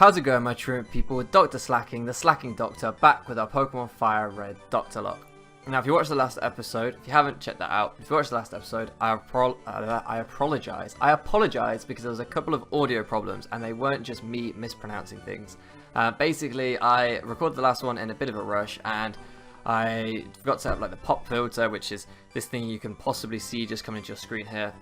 How's it going, my truant people? Dr. Slacking, the Slacking Doctor, back with our Pokemon Fire Red Nuzlocke. Now, if you watched the last episode, if you haven't checked that out, if you watched the last episode, I apologize. I apologize because there was a couple of audio problems, and they weren't just me mispronouncing things. Basically, I recorded the last one in a bit of a rush, and I forgot to set up like the pop filter, which is this thing you can possibly see just coming into your screen here.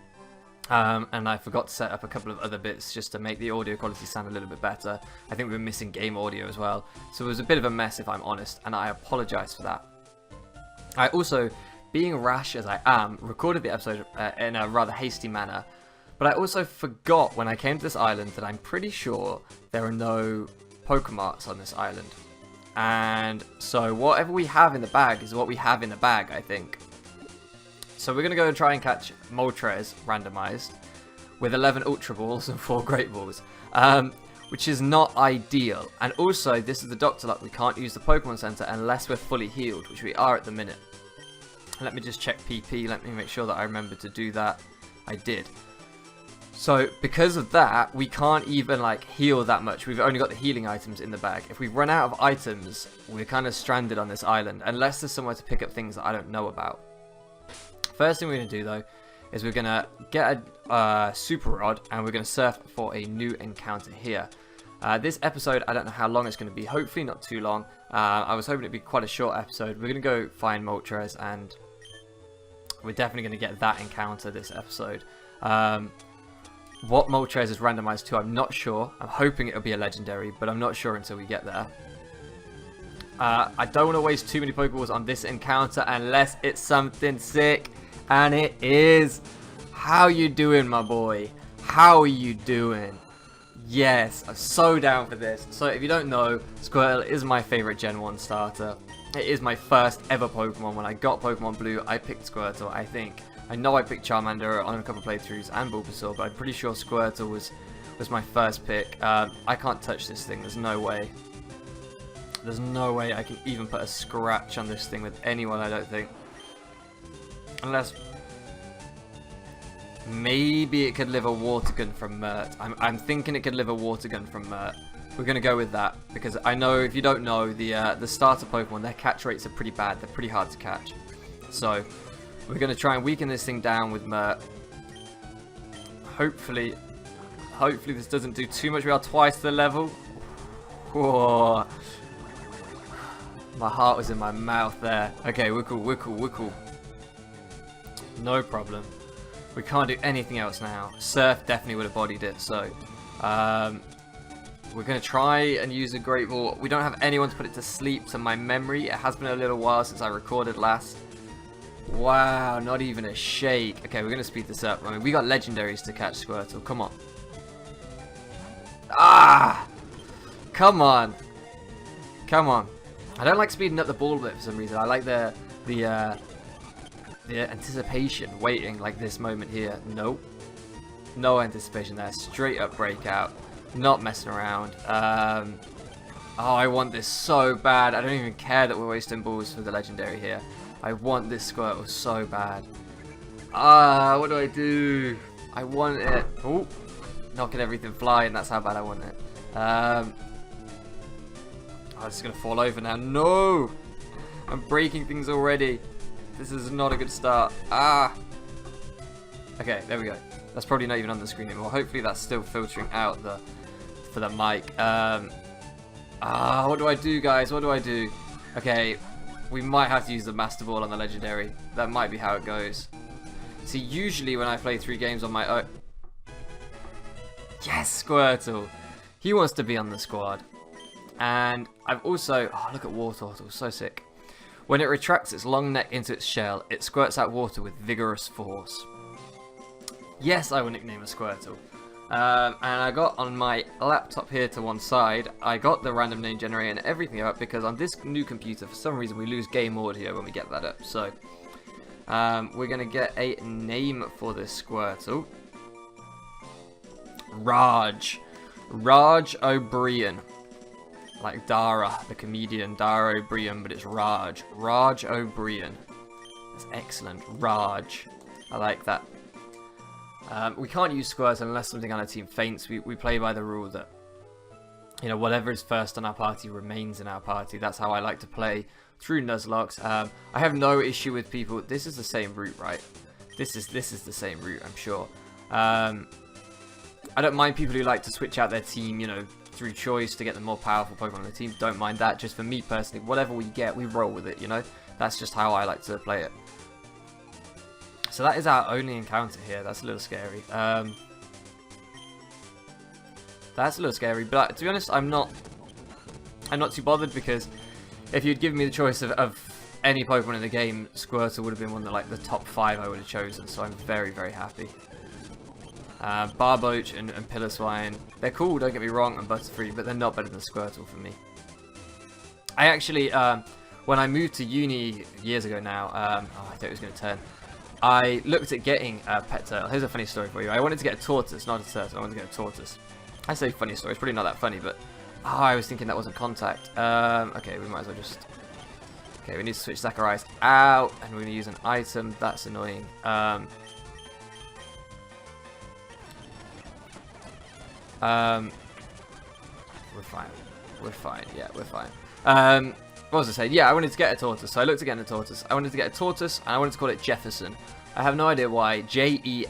And I forgot to set up a couple of other bits just to make the audio quality sound a little bit better. I think we were missing game audio as well. So it was a bit of a mess, if I'm honest, and I apologize for that. I also, being rash as I am, recorded the episode in a rather hasty manner. But I also forgot when I came to this island that I'm pretty sure there are no Pokemarts on this island. And so whatever we have in the bag is what we have in the bag, I think. So we're going to go and try and catch Moltres randomized with 11 Ultra Balls and 4 Great Balls, which is not ideal. And also, this is the Dr. Luck, we can't use the Pokemon Center unless we're fully healed, which we are at the minute. Let me just check PP, let me make sure that I remember to do that. I did. So, because of that, we can't even like heal that much. We've only got the healing items in the bag. If we run out of items, we're kind of stranded on this island, unless there's somewhere to pick up things that I don't know about. First thing we're going to do though is we're going to get a super rod and we're going to surf for a new encounter here. This episode, I don't know how long it's going to be, hopefully not too long. I was hoping it'd be quite a short episode. We're going to go find Moltres and we're definitely going to get that encounter this episode. What Moltres is randomized to, I'm not sure. I'm hoping it'll be a legendary, but I'm not sure until we get there. I don't want to waste too many Pokeballs on this encounter unless it's something sick. And it is. How you doing, my boy? How are you doing? Yes, I'm so down for this. So if you don't know, Squirtle is my favorite Gen 1 starter. It is my first ever Pokemon. When I got Pokemon Blue, I picked Squirtle, I think. I know I picked Charmander on a couple of playthroughs and Bulbasaur, but I'm pretty sure Squirtle was my first pick. I can't touch this thing. There's no way. There's no way I can even put a scratch on this thing with anyone, I don't think. Unless maybe it could live a water gun from Mert. I'm thinking it could live a water gun from Mert. We're going to go with that because I know, if you don't know, the starter Pokemon, their catch rates are pretty bad. They're pretty hard to catch. So we're going to try and weaken this thing down with Mert. Hopefully this doesn't do too much. We are twice the level. Whoa. My heart was in my mouth there. Okay, we're cool. No problem. We can't do anything else now. Surf definitely would have bodied it, so we're going to try and use a Great Ball. We don't have anyone to put it to sleep, to my memory. It has been a little while since I recorded last. Wow, not even a shake. Okay, we're going to speed this up. I mean, we got legendaries to catch Squirtle. Come on. Ah! Come on. Come on. I don't like speeding up the ball bit for some reason. I like the anticipation, waiting like this moment here. Nope. No anticipation there. Straight up breakout. Not messing around. Oh, I want this so bad. I don't even care that we're wasting balls for the legendary here. I want this Squirtle so bad. Ah, what do I do? I want it. Oh, knocking everything flying. That's how bad I want it. Oh, it's going to fall over now. No! I'm breaking things already. This is not a good start. Ah! Okay, there we go. That's probably not even on the screen anymore. Hopefully that's still filtering out for the mic. What do I do, guys? What do I do? Okay, we might have to use the Master Ball on the Legendary. That might be how it goes. See, usually when I play 3 games on my own... Yes, Squirtle! He wants to be on the squad. And I've also... Oh, look at Wartortle. So sick. When it retracts its long neck into its shell, it squirts out water with vigorous force. Yes, I will nickname a Squirtle. And I got on my laptop here to one side, I got the random name generator and everything up because on this new computer, for some reason, we lose game audio when we get that up. So, we're going to get a name for this Squirtle. Raj. Raj O'Brien. Like Dara, the comedian, Dara O'Brien, but it's Raj. Raj O'Brien. That's excellent. Raj. I like that. We can't use Squirtle unless something on our team faints. We play by the rule that you know, whatever is first on our party remains in our party. That's how I like to play through Nuzlocke. I have no issue with people. This is the same route, right? This is the same route, I'm sure. I don't mind people who like to switch out their team, you know, through choice to get the more powerful Pokemon on the team. Don't mind that. Just for me personally, whatever we get, we roll with it, you know? That's just how I like to play it. So that is our only encounter here. That's a little scary. That's a little scary, but to be honest, I'm not too bothered, because if you'd given me the choice of any Pokemon in the game, Squirtle would have been one of the, like, the top 5 I would have chosen, so I'm very, very happy. Barboach and Piloswine, they're cool, don't get me wrong, and Butterfree, but they're not better than Squirtle for me. I actually, when I moved to uni years ago now, I thought it was going to turn, I looked at getting a pet turtle. Here's a funny story for you. I wanted to get a tortoise, not a turtle, I wanted to get a tortoise. I say funny story, it's probably not that funny, but I was thinking that wasn't contact. Okay, we might as well just... Okay, we need to switch Zacharias out, and we're going to use an item. That's annoying. We're fine. We're fine. Yeah, we're fine. What was I saying? Yeah, I wanted to get a tortoise, so I looked at getting a tortoise. I wanted to get a tortoise, and I wanted to call it Jefferson. I have no idea why. Jefferson.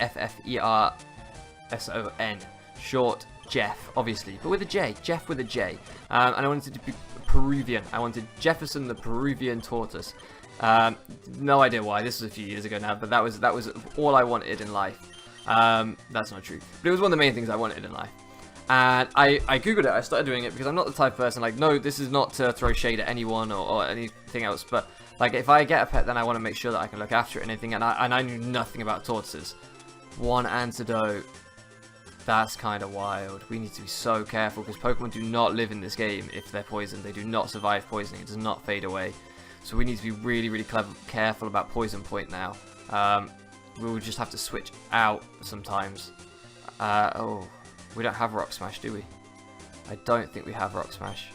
Short Jeff, obviously, but with a J. Jeff with a J. And I wanted it to be Peruvian. I wanted Jefferson the Peruvian tortoise. No idea why. This was a few years ago now, but that was all I wanted in life. That's not true, but it was one of the main things I wanted in life. And I googled it. I started doing it because I'm not the type of person, like, no, this is not to throw shade at anyone or anything else, but like, if I get a pet, then I want to make sure that I can look after it and anything. And I knew nothing about tortoises. One antidote. That's kind of wild. We need to be so careful, because Pokemon do not live in this game if they're poisoned. They do not survive poisoning. It does not fade away. So we need to be really, really careful about Poison Point now. We will just have to switch out sometimes. Oh, we don't have Rock Smash, do we? I don't think we have Rock Smash.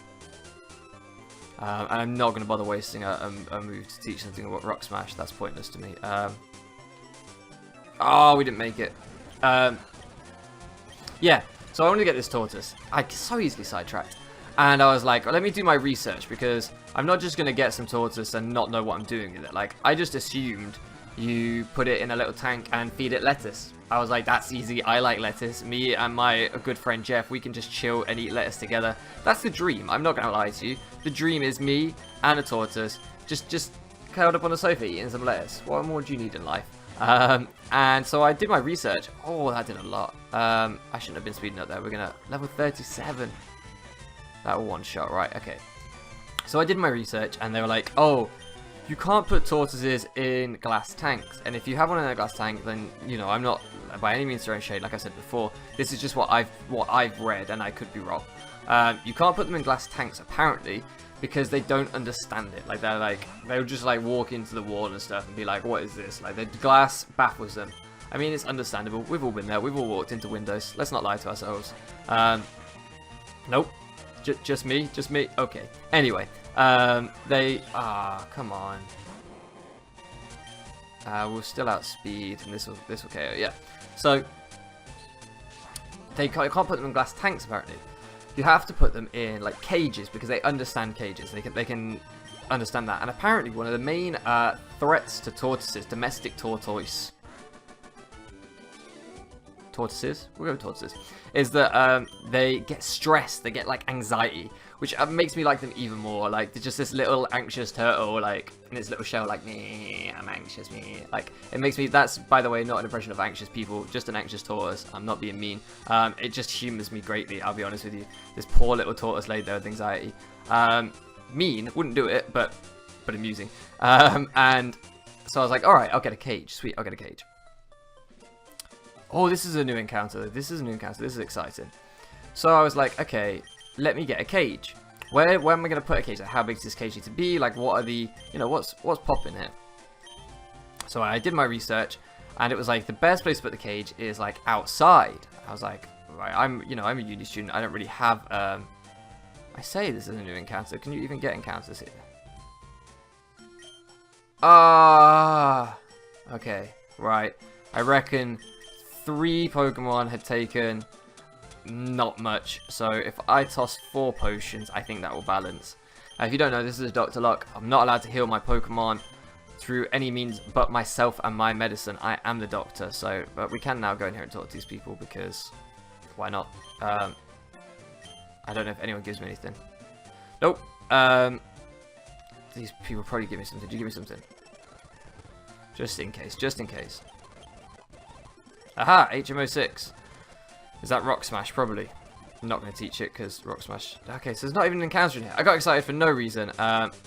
And I'm not going to bother wasting a move to teach something about Rock Smash. That's pointless to me. Oh, we didn't make it. Yeah, so I wanted to get this tortoise. I so easily sidetracked. And I was like, well, let me do my research, because I'm not just going to get some tortoise and not know what I'm doing with it. Like, I just assumed you put it in a little tank and feed it lettuce. I was like, that's easy. I like lettuce. Me and my good friend Jeff, we can just chill and eat lettuce together. That's the dream. I'm not going to lie to you. The dream is me and a tortoise just curled up on the sofa eating some lettuce. What more do you need in life? And so I did my research. Oh, that did a lot. I shouldn't have been speeding up there. We're gonna level 37. That one shot, right? Okay. So I did my research, and they were like, "Oh, you can't put tortoises in glass tanks. And if you have one in a glass tank, then you know I'm not by any means throwing shade. Like I said before, this is just what I've read, and I could be wrong. You can't put them in glass tanks apparently." Because they don't understand it. Like, they'll just like walk into the wall and stuff and be like, what is this? Like, the glass baffles them. I mean, it's understandable. We've all been there. We've all walked into windows. Let's not lie to ourselves. Nope. Just me? Just me? Okay. Anyway, come on. We'll still outspeed, and this will KO. Yeah. So they can't put them in glass tanks apparently. You have to put them in like cages, because they understand cages. They can understand that. And apparently one of the main threats to tortoises, domestic tortoises, we'll go with tortoises, is that they get stressed, they get like anxiety, which makes me like them even more. Like, they're just this little anxious turtle, like in its little shell, like, me, I'm anxious, me. Like, it makes me, that's, by the way, not an impression of anxious people, just an anxious tortoise. I'm not being mean. It just humors me greatly, I'll be honest with you. This poor little tortoise laid there with anxiety. Mean, wouldn't do it, but amusing. And so I was like, alright, I'll get a cage. Sweet, I'll get a cage. Oh, this is a new encounter. This is exciting. So I was like, okay, let me get a cage. Where am I going to put a cage? Like, how big does this cage need to be? Like, what are the, you know, what's popping here? So I did my research, and it was like the best place to put the cage is like outside. I was like, right, I'm a uni student. I don't really have. I say this is a new encounter. Can you even get encounters here? Okay, right. I reckon 3 Pokemon had taken not much. So if I toss 4 potions, I think that will balance. If you don't know, this is Dr. Luck. I'm not allowed to heal my Pokemon through any means but myself and my medicine. I am the doctor, so but we can now go in here and talk to these people because why not? I don't know if anyone gives me anything. Nope. These people probably give me something. Do you give me something? Just in case. Just in case. Aha! HMO6. Is that Rock Smash? Probably. I'm not going to teach it because Rock Smash. Okay, so there's not even an encounter in here. I got excited for no reason.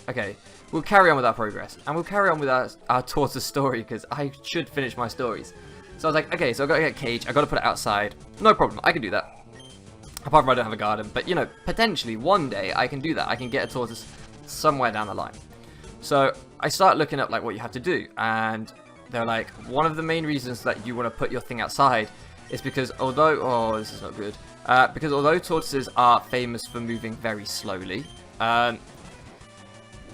Okay, we'll carry on with our progress. And we'll carry on with our tortoise story because I should finish my stories. So I was like, okay, so I've got to get a cage. I've got to put it outside. No problem. I can do that. Apart from I don't have a garden. But, you know, potentially one day I can do that. I can get a tortoise somewhere down the line. So I start looking up like what you have to do. And they're like, one of the main reasons that you want to put your thing outside is because although... Oh, this is not good. Because although tortoises are famous for moving very slowly,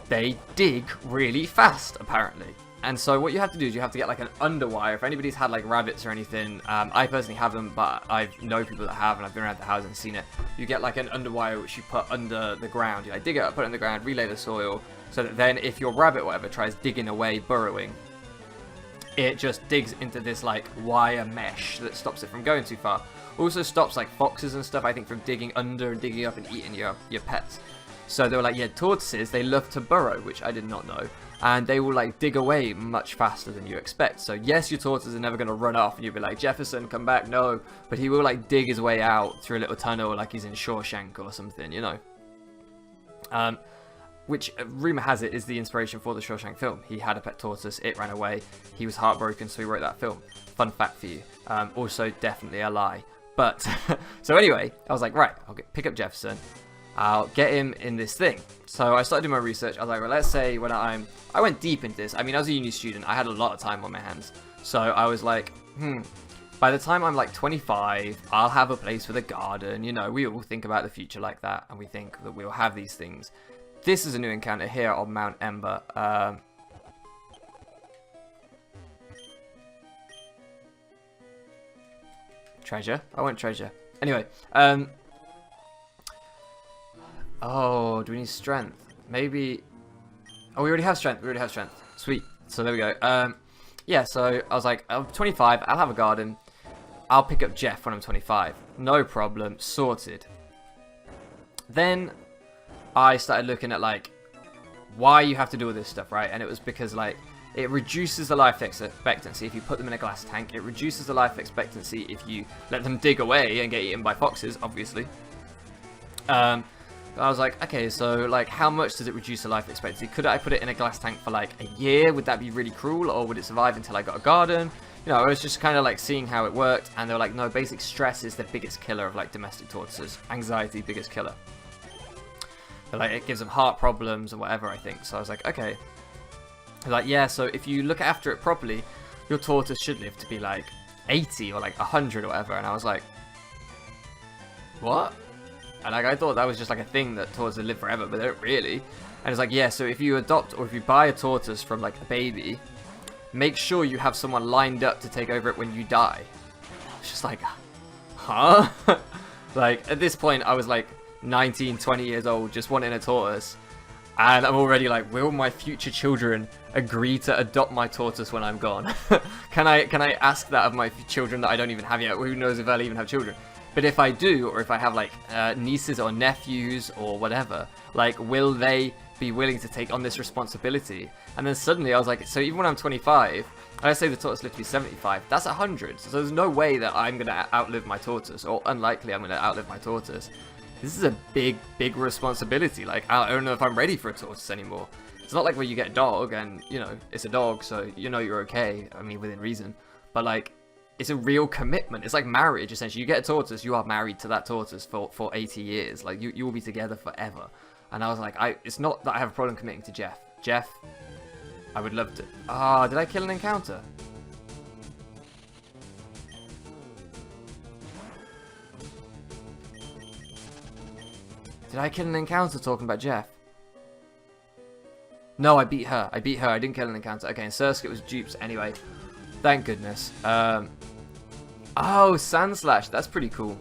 they dig really fast, apparently. And so what you have to do is you have to get like an underwire. If anybody's had like rabbits or anything, I personally have them, but I know people that have, and I've been around the house and seen it. You get like an underwire which you put under the ground. You like dig it up, put it in the ground, relay the soil, so that then if your rabbit or whatever tries digging away, burrowing, it just digs into this like wire mesh that stops it from going too far. Also stops like foxes and stuff, I think, from digging under and digging up and eating your pets. So they were like, yeah, tortoises, they love to burrow, which I did not know. And they will like dig away much faster than you expect. So yes, your tortoise are never going to run off and you'll be like, Jefferson, come back. No, but he will like dig his way out through a little tunnel like he's in Shawshank or something, you know. Which, rumour has it, is the inspiration for the Shawshank film. He had a pet tortoise, it ran away, he was heartbroken, so he wrote that film. Fun fact for you. Also, definitely a lie. But, so anyway, I was like, right, I'll pick up Jefferson, I'll get him in this thing. So I started doing my research. I was like, well, let's say when I went deep into this. I mean, I was a uni student, I had a lot of time on my hands. So I was like, by the time I'm like 25, I'll have a place with a garden. You know, we all think about the future like that, and we think that we'll have these things. This is a new encounter here on Mount Ember. Treasure? I want treasure. Anyway, oh, do we need strength? Maybe... Oh, we already have strength. We already have strength. Sweet. So there we go. Yeah, so I was like, I'm 25. I'll have a garden. I'll pick up Jeff when I'm 25. No problem. Sorted. Then I started looking at like why you have to do all this stuff, right? And it was because like it reduces the life expectancy if you put them in a glass tank. It reduces the life expectancy if you let them dig away and get eaten by foxes, obviously. I was like, okay, so like how much does it reduce the life expectancy? Could I put it in a glass tank for like a year? Would that be really cruel, or would it survive until I got a garden? You know, I was just kind of like seeing how it worked, and they were like, no, basic stress is the biggest killer of like domestic tortoises. Anxiety, biggest killer. But like it gives them heart problems and whatever, I think. So I was like, okay. Like, yeah, so if you look after it properly, your tortoise should live to be like 80 or like 100 or whatever. And I was like, what? And like I thought that was just like a thing that tortoises live forever, but they don't really. And it's like, yeah, so if you adopt or if you buy a tortoise from like a baby, make sure you have someone lined up to take over it when you die. It's just like, huh? Like at this point I was like 19, 20 years old, just wanting a tortoise. And I'm already like, will my future children agree to adopt my tortoise when I'm gone? Can I ask that of my children that I don't even have yet? Who knows if I'll even have children? But if I do, or if I have like nieces or nephews or whatever, like will they be willing to take on this responsibility? And then suddenly I was like, so even when I'm 25, I say the tortoise lived to be 75, that's 100. So there's no way that I'm going to outlive my tortoise, or unlikely I'm going to outlive my tortoise. This is a big, big responsibility. Like, I don't know if I'm ready for a tortoise anymore. It's not like when you get a dog and, you know, it's a dog, so you know you're okay. I mean, within reason. But, like, it's a real commitment. It's like marriage, essentially. You get a tortoise, you are married to that tortoise for 80 years. Like, you will be together forever. And I was like, it's not that I have a problem committing to Jeff. Jeff, I would love to... Ah, did I kill an encounter? Did I kill an encounter talking about Jeff? No, I beat her. I beat her. I didn't kill an encounter. Okay, and Surskit was dupes anyway. Thank goodness. Oh, Sand Slash. That's pretty cool.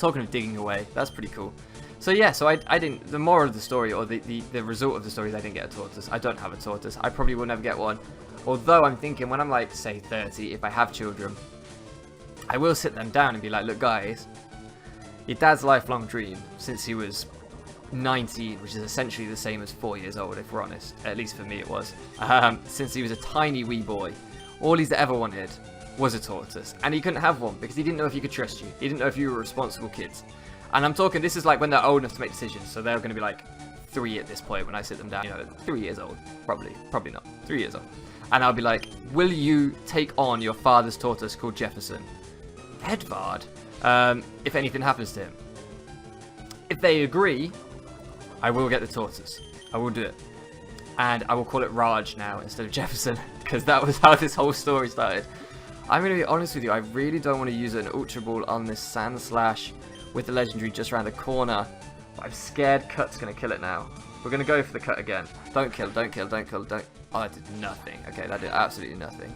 Talking of digging away, that's pretty cool. So yeah, so I didn't, the moral of the story, or the result of the story is I didn't get a tortoise. I don't have a tortoise. I probably will never get one. Although I'm thinking when I'm like, say 30, if I have children, I will sit them down and be like, look guys, your dad's lifelong dream since he was 19, which is essentially the same as 4 years old, if we're honest. At least for me it was. Since he was a tiny wee boy, all he's ever wanted was a tortoise. And he couldn't have one because he didn't know if he could trust you. He didn't know if you were responsible kids. And I'm talking, this is like when they're old enough to make decisions. So they're going to be like 3 at this point when I sit them down. You know, 3 years old. Probably not. 3 years old. And I'll be like, will you take on your father's tortoise called Jefferson? Edvard? If anything happens to him. If they agree, I will get the tortoise. I will do it. And I will call it Raj now instead of Jefferson. Because that was how this whole story started. I'm going to be honest with you. I really don't want to use an Ultra Ball on this Sand Slash with the legendary just around the corner. But I'm scared Cut's going to kill it now. We're going to go for the Cut again. Don't kill, don't kill, don't kill, don't... Oh, that did nothing. Okay, that did absolutely nothing.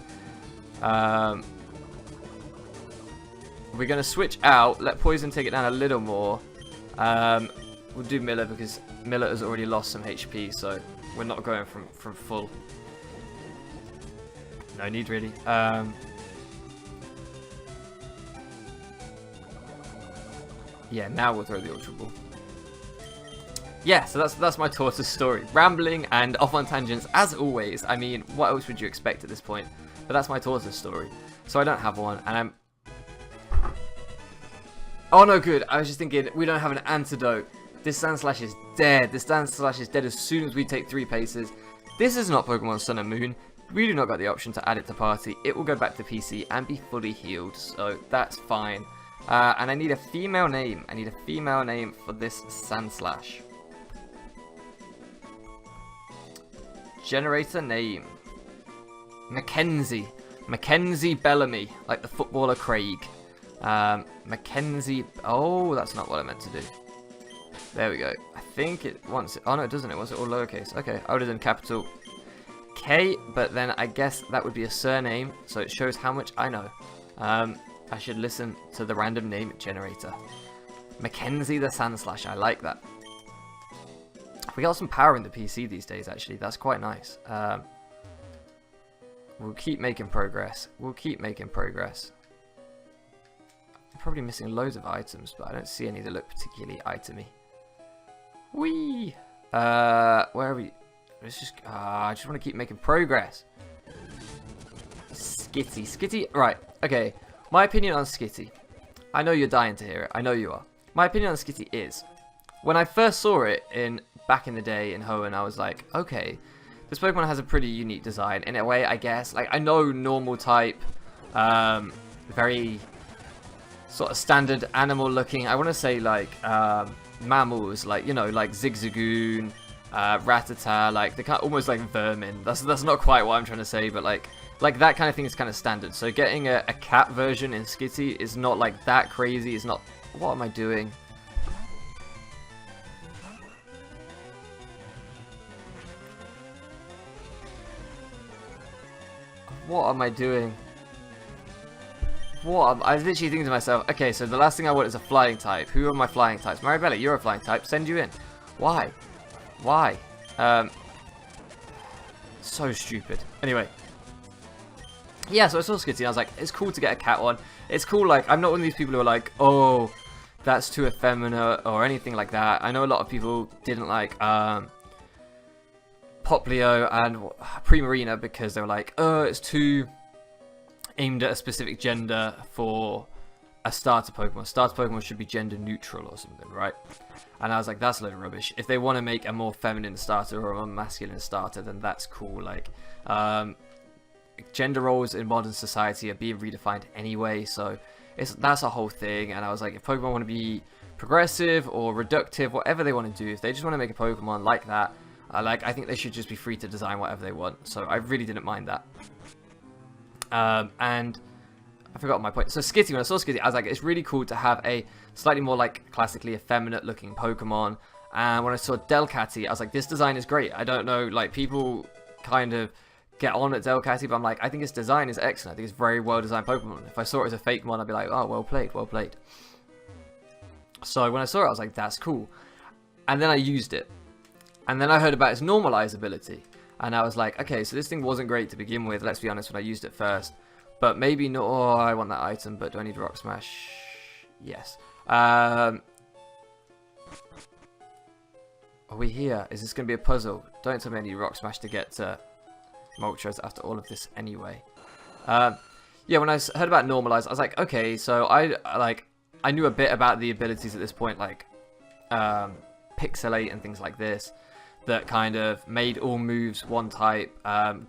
We're going to switch out. Let Poison take it down a little more. We'll do Miller because Miller has already lost some HP. So we're not going from full. No need really. Yeah, now we'll throw the Ultra Ball. Yeah, so that's my tortoise story. Rambling and off on tangents, as always. I mean, what else would you expect at this point? But that's my tortoise story. So I don't have one, and I'm... Oh, no, good. I was just thinking, we don't have an antidote. This Sand Slash is dead. This Sand Slash is dead as soon as we take 3 paces. This is not Pokemon Sun and Moon. We do not got the option to add it to party. It will go back to PC and be fully healed, so that's fine. And I need a female name. I need a female name for this Sand Slash. Generator name. Mackenzie. Mackenzie Bellamy, like the footballer Craig. Mackenzie. Oh, that's not what I meant to do. There we go. I think it wants it. Oh no, it doesn't. It wants it all lowercase. Okay, I would have done capital K, but then I guess that would be a surname, so it shows how much I know. I should listen to the random name generator. Mackenzie the Sand Slash. I like that. We got some power in the PC these days, actually. That's quite nice. We'll keep making progress. We'll keep making progress. I'm probably missing loads of items, but I don't see any that look particularly itemy. Whee! Where are we? Let's just... I just want to keep making progress. Skitty. Skitty... Right, okay. My opinion on Skitty. I know you're dying to hear it. I know you are. My opinion on Skitty is... When I first saw it back in the day in Hoenn, I was like, okay, this Pokemon has a pretty unique design. In a way, I guess. Like, I know normal type, very sort of standard animal looking. I want to say like mammals, like, you know, like Zigzagoon, Rattata, like they're kind of almost like vermin. That's not quite what I'm trying to say, but like that kind of thing is kind of standard. So getting a cat version in Skitty is not like that crazy. It's not. What am I doing? What am I doing? I was literally thinking to myself, okay, so the last thing I want is a flying type. Who are my flying types? Maribella, you're a flying type. Send you in. Why? Why? So stupid. Anyway. Yeah, so I saw Skitty and I was like, it's cool to get a cat one. It's cool, like, I'm not one of these people who are like, oh, that's too effeminate or anything like that. I know a lot of people didn't like, Poplio and Primarina because they were like, oh, it's too aimed at a specific gender for a starter Pokemon. Starter Pokemon should be gender neutral or something, right? And I was like, that's a load of rubbish. If they want to make a more feminine starter or a more masculine starter, then that's cool. Like, gender roles in modern society are being redefined anyway, so that's a whole thing. And I was like, if Pokemon want to be progressive or reductive, whatever they want to do, if they just want to make a Pokemon like that, I think they should just be free to design whatever they want. So I really didn't mind that. And I forgot my point. So Skitty, when I saw Skitty, I was like, it's really cool to have a slightly more like classically effeminate looking Pokemon. And when I saw Delcatty, I was like, this design is great. I don't know, like people kind of get on at Delcatty, but I'm like, I think its design is excellent. I think it's very well designed Pokemon. If I saw it as a fake one, I'd be like, oh, well played, well played. So when I saw it, I was like, that's cool. And then I used it. And then I heard about its normalize ability. And I was like, okay, so this thing wasn't great to begin with, let's be honest, when I used it first. But maybe not. Oh, I want that item, but do I need Rock Smash? Yes. Are we here? Is this going to be a puzzle? Don't tell me I need Rock Smash to get to Moltres after all of this anyway. Yeah, when I heard about normalize, I was like, okay, so I knew a bit about the abilities at this point, like pixelate and things like this, that kind of made all moves one type.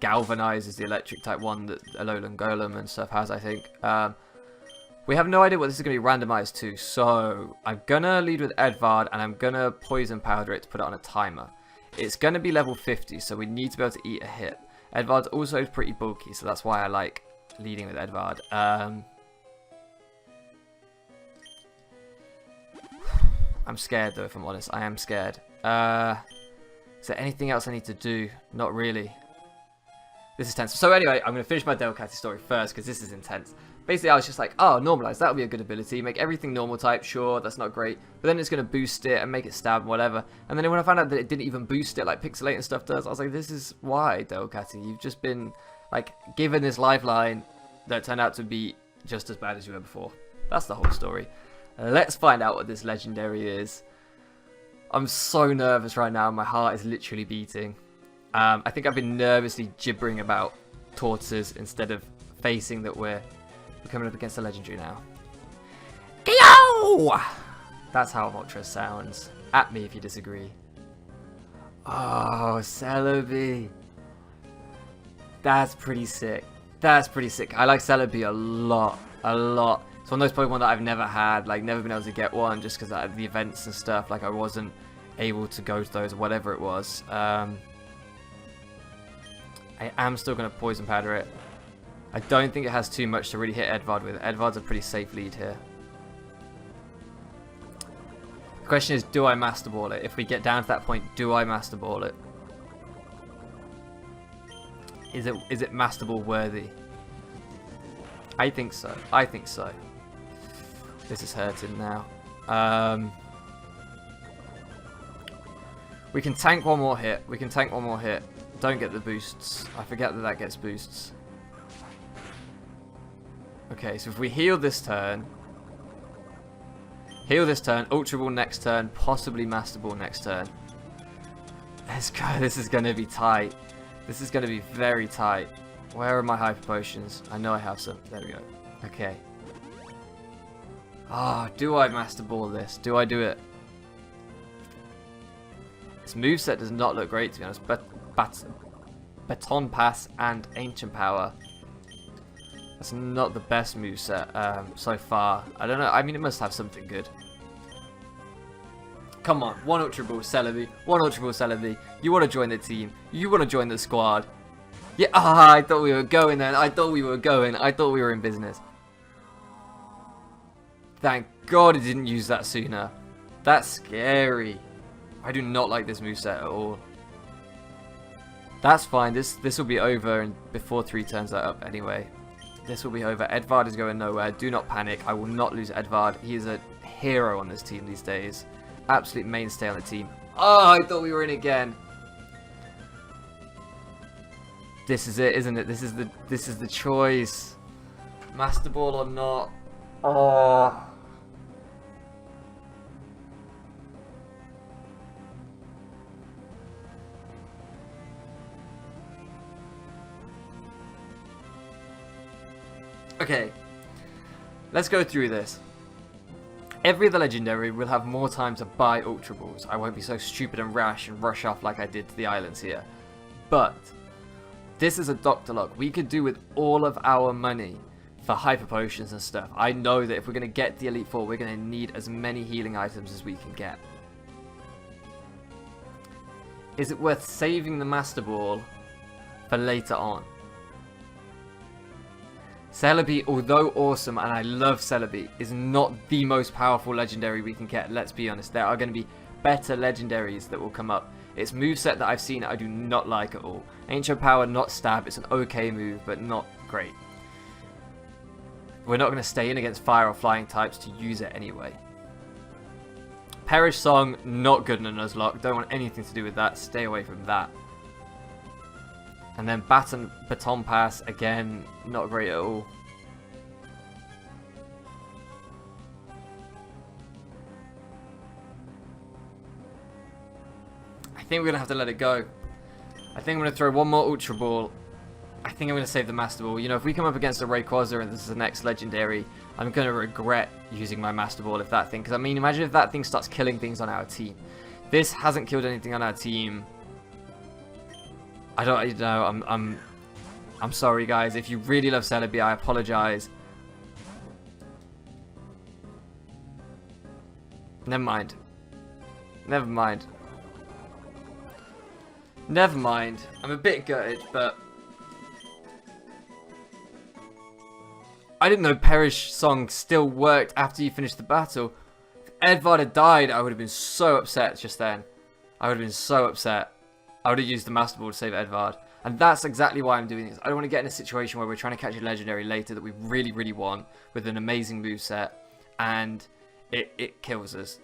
Galvanize is the electric type one that Alolan Golem and stuff has, I think. We have no idea what this is going to be randomized to, so I'm going to lead with Edvard, and I'm going to Poison Powder it to put it on a timer. It's going to be level 50, so we need to be able to eat a hit. Edvard's also pretty bulky, so that's why I like leading with Edvard. I'm scared, though, if I'm honest. I am scared. Is there anything else I need to do? Not really. This is tense. So anyway, I'm going to finish my Delcatty story first, because this is intense. Basically, I was just like, oh, normalize, that'll be a good ability. Make everything normal type, sure, that's not great. But then it's going to boost it and make it stab and whatever. And then when I found out that it didn't even boost it like Pixelate and stuff does, I was like, this is why, Delcatty. You've just been, like, given this lifeline that turned out to be just as bad as you were before. That's the whole story. Let's find out what this legendary is. I'm so nervous right now. My heart is literally beating. I think I've been nervously gibbering about Tortoises instead of facing that we're coming up against a legendary now. Yo! That's how Moltres sounds. At me if you disagree. Oh, Celebi. That's pretty sick. That's pretty sick. I like Celebi a lot. A lot. It's one of those Pokemon that I've never had. Like, never been able to get one just because of the events and stuff. Like, I wasn't able to go to those or whatever it was. I am still going to Poison Powder it. I don't think it has too much to really hit Edvard with. Edvard's a pretty safe lead here. The question is, do I Master Ball it? If we get down to that point, do I Master Ball it? Is it Master Ball worthy? I think so. I think so. This is hurting now. We can tank one more hit. We can tank one more hit. Don't get the boosts. I forget that that gets boosts. Okay, so if we heal this turn, Ultra Ball next turn, possibly Master Ball next turn. Let's go. This is going to be tight. This is going to be very tight. Where are my Hyper Potions? I know I have some. There we go. Okay. Ah, do I Master Ball this? Do I do it? This moveset does not look great, to be honest. Baton Pass and Ancient Power. That's not the best moveset so far. I don't know. I mean, it must have something good. Come on. One Ultra Ball, Celebi. One Ultra Ball, Celebi. You want to join the team. You want to join the squad. Yeah, I thought we were going then. I thought we were going. I thought we were in business. Thank God it didn't use that sooner. That's scary. I do not like this moveset at all. That's fine. This will be over and before 3 turns are up anyway. This will be over. Edvard is going nowhere. Do not panic. I will not lose Edvard. He is a hero on this team these days. Absolute mainstay on the team. Oh, I thought we were in again. This is it, isn't it? This is the choice. Master Ball or not. Oh. Okay, let's go through this. Every other legendary will have more time to buy Ultra Balls. I won't be so stupid and rash and rush off like I did to the islands here. But this is a Doctor Lock. We could do with all of our money for Hyper Potions and stuff. I know that if we're going to get the Elite Four, we're going to need as many healing items as we can get. Is it worth saving the Master Ball for later on? Celebi, although awesome, and I love Celebi, is not the most powerful legendary we can get, let's be honest. There are going to be better legendaries that will come up. Its moveset that I've seen, I do not like at all. Ancient Power, not stab, it's an okay move, but not great. We're not going to stay in against fire or flying types to use it anyway. Perish Song, not good in a Nuzlocke. Don't want anything to do with that. Stay away from that. And then Baton Pass, again, not great at all. I think we're going to have to let it go. I think I'm going to throw one more Ultra Ball. I think I'm going to save the Master Ball. You know, if we come up against a Rayquaza and this is the next Legendary, I'm going to regret using my Master Ball if that thing... Because, I mean, imagine if that thing starts killing things on our team. This hasn't killed anything on our team. I don't, you know, I'm sorry, guys. If you really love Celebi, I apologize. Never mind. Never mind. Never mind. I'm a bit gutted, but... I didn't know Perish Song still worked after you finished the battle. If Edvard had died, I would have been so upset just then. I would have been so upset. I would have used the Master Ball to save Edvard. And that's exactly why I'm doing this. I don't want to get in a situation where we're trying to catch a Legendary later that we really, really want with an amazing moveset and it kills us.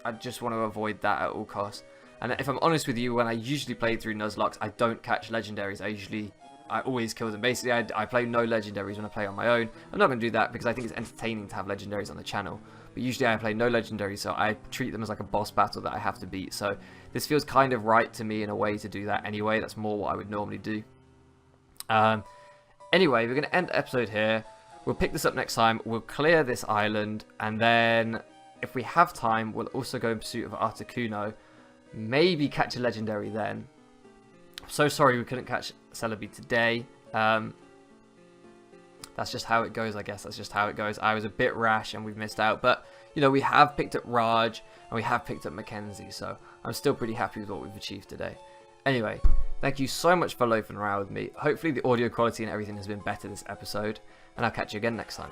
I just want to avoid that at all costs. And if I'm honest with you, when I usually play through Nuzlocke, I don't catch Legendaries. I always kill them. Basically, I play no Legendaries when I play on my own. I'm not going to do that because I think it's entertaining to have Legendaries on the channel. But usually I play no Legendaries, so I treat them as like a boss battle that I have to beat. So this feels kind of right to me in a way to do that anyway. That's more what I would normally do. Anyway, we're going to end the episode here. We'll pick this up next time. We'll clear this island. And then, if we have time, we'll also go in pursuit of Articuno. Maybe catch a Legendary then. I'm so sorry we couldn't catch Celebi today. That's just how it goes, I guess. That's just how it goes. I was a bit rash and we've missed out. But, you know, we have picked up Raj and we have picked up Mackenzie. So I'm still pretty happy with what we've achieved today. Anyway, thank you so much for loafing around with me. Hopefully the audio quality and everything has been better this episode. And I'll catch you again next time.